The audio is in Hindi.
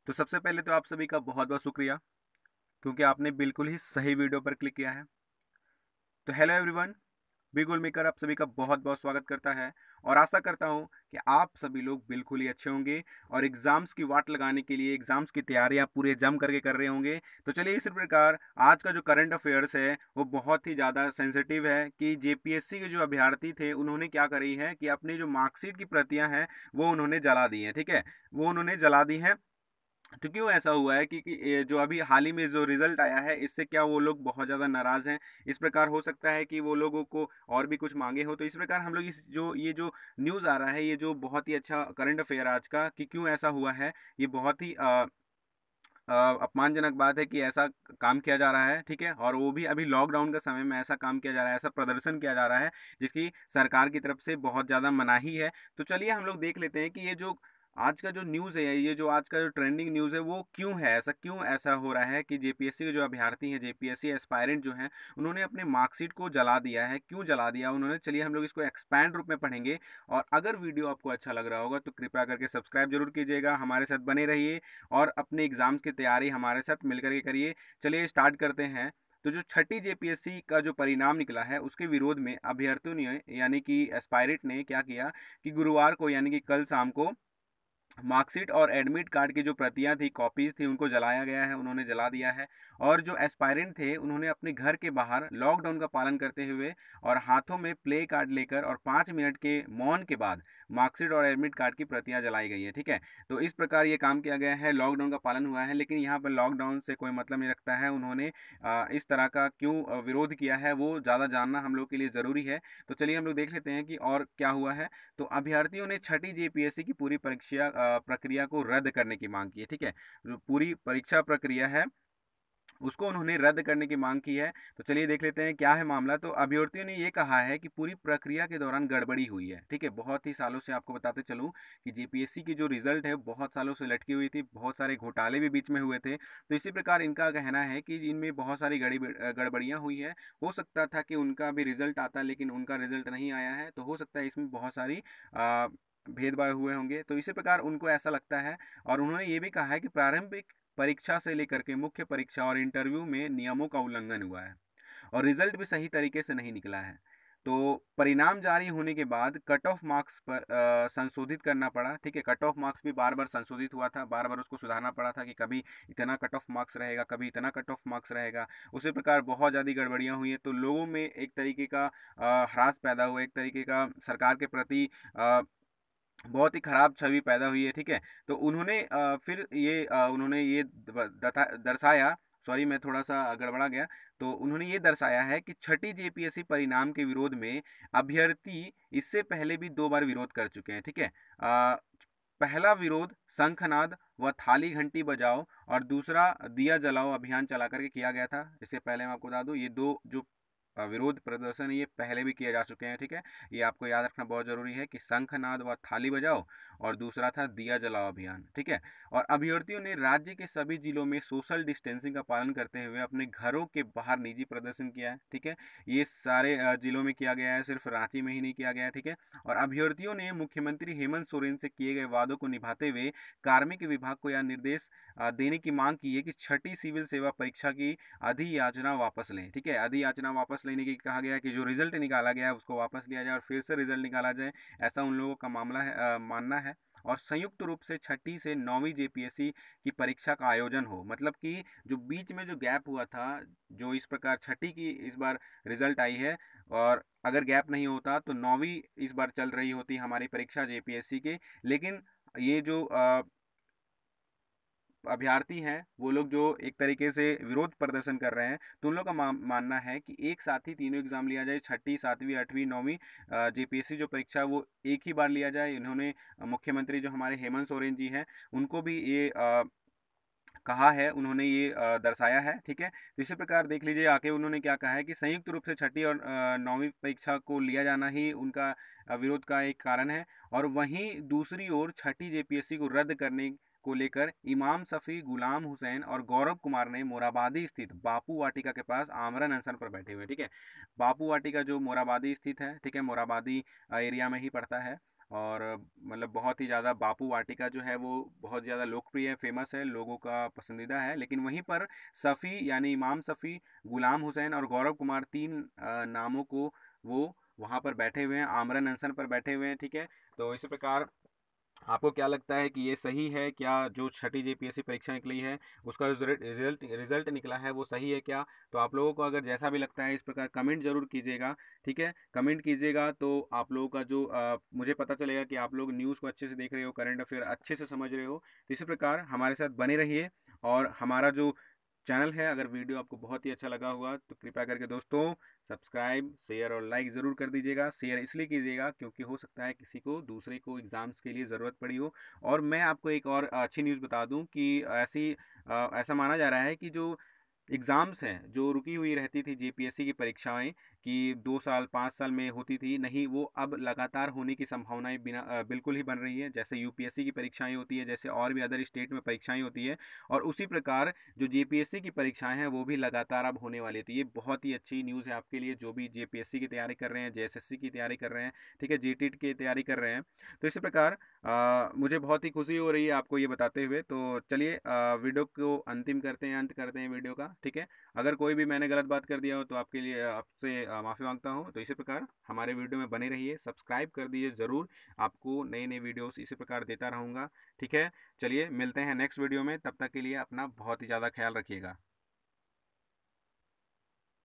तो सबसे पहले तो आप सभी का बहुत-बहुत शुक्रिया, क्योंकि आपने बिल्कुल ही सही वीडियो पर क्लिक किया है। तो हेलो एवरीवन, बी गोल मेकर आप सभी का बहुत-बहुत स्वागत करता है और आशा करता हूँ कि आप सभी लोग बिल्कुल ही अच्छे होंगे और एग्ज़ाम्स की वाट लगाने के लिए एग्ज़ाम्स की तैयारियाँ पूरे जम करके कर रहे होंगे। तो चलिए इसी प्रकार आज का जो करंट अफ़ेयर्स है, वो बहुत ही ज़्यादा सेंसिटिव है कि जेपीएससी के जो अभ्यर्थी थे, उन्होंने क्या करी है कि अपनी जो मार्कशीट की प्रतियाँ हैं, वो उन्होंने जला दी हैं, ठीक है? वो उन्होंने जला दी हैं। तो क्यों ऐसा हुआ है कि ये जो अभी हाल ही में जो रिजल्ट आया है इससे क्या वो लोग बहुत ज़्यादा नाराज़ हैं। इस प्रकार हो सकता है कि वो लोगों को और भी कुछ मांगे हो। तो इस प्रकार हम लोग इस जो ये जो न्यूज़ आ रहा है, ये जो बहुत ही अच्छा करंट अफेयर आज का कि क्यों ऐसा हुआ है, ये बहुत ही अपमानजनक बात है कि ऐसा काम किया जा रहा है, ठीक है? और वो भी अभी लॉकडाउन का समय में ऐसा काम किया जा रहा है, ऐसा प्रदर्शन किया जा रहा है जिसकी सरकार की तरफ से बहुत ज़्यादा मनाही है। तो चलिए हम लोग देख लेते हैं कि ये जो आज का जो न्यूज़ है, ये जो आज का जो ट्रेंडिंग न्यूज़ है, वो क्यों ऐसा हो रहा है कि जेपीएससी के जो अभ्यर्थी हैं, जेपीएससी एस्पायरेंट जो हैं, उन्होंने अपने मार्कशीट को जला दिया है। क्यों जला दिया उन्होंने? चलिए हम लोग इसको एक्सपैंड रूप में पढ़ेंगे और अगर वीडियो आपको अच्छा लग रहा होगा तो कृपया करके सब्सक्राइब ज़रूर कीजिएगा, हमारे साथ बने रहिए और अपने एग्ज़ाम्स की तैयारी हमारे साथ मिलकर के करिए। चलिए स्टार्ट करते हैं। तो जो छठी जेपीएससी का जो परिणाम निकला है, उसके विरोध में अभ्यर्थियों ने यानी कि एस्पायरेंट ने क्या किया कि गुरुवार को यानी कि कल शाम को मार्कशीट और एडमिट कार्ड की जो प्रतियां थी, कॉपीज़ थी, उनको जलाया गया है, उन्होंने जला दिया है। और जो एस्पायरेंट थे, उन्होंने अपने घर के बाहर लॉकडाउन का पालन करते हुए और हाथों में प्ले कार्ड लेकर और 5 मिनट के मौन के बाद मार्कशीट और एडमिट कार्ड की प्रतियां जलाई गई है, ठीक है? तो इस प्रकार ये काम किया गया है, लॉकडाउन का पालन हुआ है, लेकिन यहाँ पर लॉकडाउन से कोई मतलब नहीं रखता है। उन्होंने इस तरह का क्यों विरोध किया है, वो ज़्यादा जानना हम लोग के लिए ज़रूरी है। तो चलिए हम लोग देख लेते हैं कि और क्या हुआ है। तो अभ्यर्थियों ने छठी जेपीएससी की पूरी परीक्षा प्रक्रिया को रद्द करने की मांग की है, ठीक है? जो पूरी परीक्षा प्रक्रिया है, उसको उन्होंने रद्द करने की मांग की है। तो चलिए देख लेते हैं क्या है मामला। तो अभ्यर्थियों ने ये कहा है कि पूरी प्रक्रिया के दौरान गड़बड़ी हुई है, ठीक है? बहुत ही सालों से आपको बताते चलूँ कि जेपीएससी की जो रिजल्ट है, बहुत सालों से लटकी हुई थी, बहुत सारे घोटाले भी बीच में हुए थे। तो इसी प्रकार इनका कहना है कि इनमें बहुत सारी गड़बड़ियाँ हुई है। हो सकता था कि उनका भी रिजल्ट आता, लेकिन उनका रिजल्ट नहीं आया है, तो हो सकता है इसमें बहुत सारी भेदभाव हुए होंगे। तो इसी प्रकार उनको ऐसा लगता है और उन्होंने ये भी कहा है कि प्रारंभिक परीक्षा से लेकर के मुख्य परीक्षा और इंटरव्यू में नियमों का उल्लंघन हुआ है और रिजल्ट भी सही तरीके से नहीं निकला है। तो परिणाम जारी होने के बाद कट ऑफ मार्क्स पर संशोधित करना पड़ा, ठीक है? कट ऑफ मार्क्स भी बार बार संशोधित हुआ था, बार बार उसको सुधारना पड़ा था कि कभी इतना कट ऑफ मार्क्स रहेगा, कभी इतना कट ऑफ मार्क्स रहेगा। उसी प्रकार बहुत ज़्यादा गड़बड़ियाँ हुई हैं, तो लोगों में एक तरीके का ह्रास पैदा हुआ, एक तरीके का सरकार के प्रति बहुत ही खराब छवि पैदा हुई है, ठीक है? तो उन्होंने फिर ये उन्होंने ये दर्शाया, सॉरी मैं थोड़ा-सा गड़बड़ा गया। तो उन्होंने ये दर्शाया है कि छठी जेपीएससी परिणाम के विरोध में अभ्यर्थी इससे पहले भी 2 बार विरोध कर चुके हैं, ठीक है? पहला विरोध शंखनाद व थाली घंटी बजाओ और दूसरा दिया जलाओ अभियान चला कर के किया गया था। इससे पहले मैं आपको बता दूँ ये 2 जो विरोध प्रदर्शन है ये पहले भी किए जा चुके हैं, ठीक है? ये आपको याद रखना बहुत ज़रूरी है कि शंखनाद व थाली बजाओ और दूसरा था दिया जलाओ अभियान, ठीक है? और अभ्यर्थियों ने राज्य के सभी जिलों में सोशल डिस्टेंसिंग का पालन करते हुए अपने घरों के बाहर निजी प्रदर्शन किया है, ठीक है? ये सारे जिलों में किया गया है, सिर्फ रांची में ही नहीं किया गया है, ठीक है? और अभ्यर्थियों ने मुख्यमंत्री हेमंत सोरेन से किए गए वादों को निभाते हुए कार्मिक विभाग को यह निर्देश देने की मांग की है कि छठी सिविल सेवा परीक्षा की अधियाचना वापस लें, ठीक है? अधियाचना वापस लेने की कहा गया है कि जो रिजल्ट निकाला गया है उसको वापस लिया जाए और फिर से रिजल्ट निकाला जाए, ऐसा उन लोगों का मामला है, मानना है। और संयुक्त रूप से छठी से 9वीं जेपीएससी की परीक्षा का आयोजन हो, मतलब कि जो बीच में जो गैप हुआ था, जो इस प्रकार छठी की इस बार रिजल्ट आई है और अगर गैप नहीं होता तो 9वीं इस बार चल रही होती हमारी परीक्षा जेपीएससी की। लेकिन ये जो अभ्यर्थी हैं, वो लोग जो एक तरीके से विरोध प्रदर्शन कर रहे हैं, तो उन लोग का मानना है कि एक साथ ही तीनों एग्ज़ाम लिया जाए, छठी, 7वीं, 8वीं, 9वीं जेपीएससी जो परीक्षा है वो एक ही बार लिया जाए। इन्होंने मुख्यमंत्री जो हमारे हेमंत सोरेन जी हैं, उनको भी ये कहा है, उन्होंने ये दर्शाया है, ठीक है? तो इसी प्रकार देख लीजिए आगे उन्होंने क्या कहा है कि संयुक्त रूप से छठी और 9वीं परीक्षा को लिया जाना ही उनका विरोध का एक कारण है। और वहीं दूसरी ओर छठी जेपीएससी को रद्द करने को लेकर इमाम शफी, गुलाम हुसैन और गौरव कुमार ने मोराबादी स्थित बापू वाटिका के पास आमरण अनशन पर बैठे हुए, ठीक है? बापू वाटिका जो मोराबादी स्थित है, ठीक है? मोराबादी एरिया में ही पड़ता है। और मतलब बहुत ही ज़्यादा बापू वाटिका जो है वो बहुत ज़्यादा लोकप्रिय है, फेमस है, लोगों का पसंदीदा है। लेकिन वहीं पर सफ़ी यानी इमाम सफ़ी, गुलाम हुसैन और गौरव कुमार, तीन नामों को वो वहाँ पर बैठे हुए हैं, आमरण अनशन पर बैठे हुए हैं, ठीक है। तो इसी प्रकार आपको क्या लगता है कि ये सही है क्या, जो छठी जेपीएससी परीक्षा निकली है उसका जो रिजल्ट रिजल्ट निकला है वो सही है क्या? तो आप लोगों को अगर जैसा भी लगता है इस प्रकार कमेंट जरूर कीजिएगा, ठीक है। कमेंट कीजिएगा तो आप लोगों का जो मुझे पता चलेगा कि आप लोग न्यूज़ को अच्छे से देख रहे हो, करंट अफेयर अच्छे से समझ रहे हो। तो इसी प्रकार हमारे साथ बने रहिए। और हमारा जो चैनल है, अगर वीडियो आपको बहुत ही अच्छा लगा होगा तो कृपया करके दोस्तों सब्सक्राइब, शेयर और लाइक ज़रूर कर दीजिएगा। शेयर इसलिए कीजिएगा क्योंकि हो सकता है किसी को, दूसरे को एग्ज़ाम्स के लिए ज़रूरत पड़ी हो। और मैं आपको एक और अच्छी न्यूज़ बता दूं कि ऐसा माना जा रहा है कि जो एग्ज़ाम्स हैं, जो रुकी हुई रहती थी जेपीएससी की परीक्षाएं, कि 2 साल 5 साल में होती थी, नहीं वो अब लगातार होने की संभावनाएं बिल्कुल ही बन रही है। जैसे यूपीएससी की परीक्षाएं होती है, जैसे और भी अदर स्टेट में परीक्षाएं होती है, और उसी प्रकार जो जेपीएससी की परीक्षाएं हैं वो भी लगातार अब होने वाली है। तो ये बहुत ही अच्छी न्यूज़ है आपके लिए जो भी जेपीएससी की तैयारी कर रहे हैं, जेएसएससी की तैयारी कर रहे हैं, ठीक है, जेटीट की तैयारी कर रहे हैं। तो इसी प्रकार मुझे बहुत ही खुशी हो रही है आपको ये बताते हुए। तो चलिए वीडियो को अंतिम करते हैं, अंत करते हैं वीडियो का, ठीक है। अगर कोई भी मैंने गलत बात कर दिया हो तो आपके लिए आपसे माफ़ी मांगता हूँ। तो इसी प्रकार हमारे वीडियो में बने रहिए, सब्सक्राइब कर दीजिए ज़रूर, आपको नई नई वीडियोस इसी प्रकार देता रहूँगा, ठीक है। चलिए मिलते हैं नेक्स्ट वीडियो में, तब तक के लिए अपना बहुत ही ज़्यादा ख्याल रखिएगा।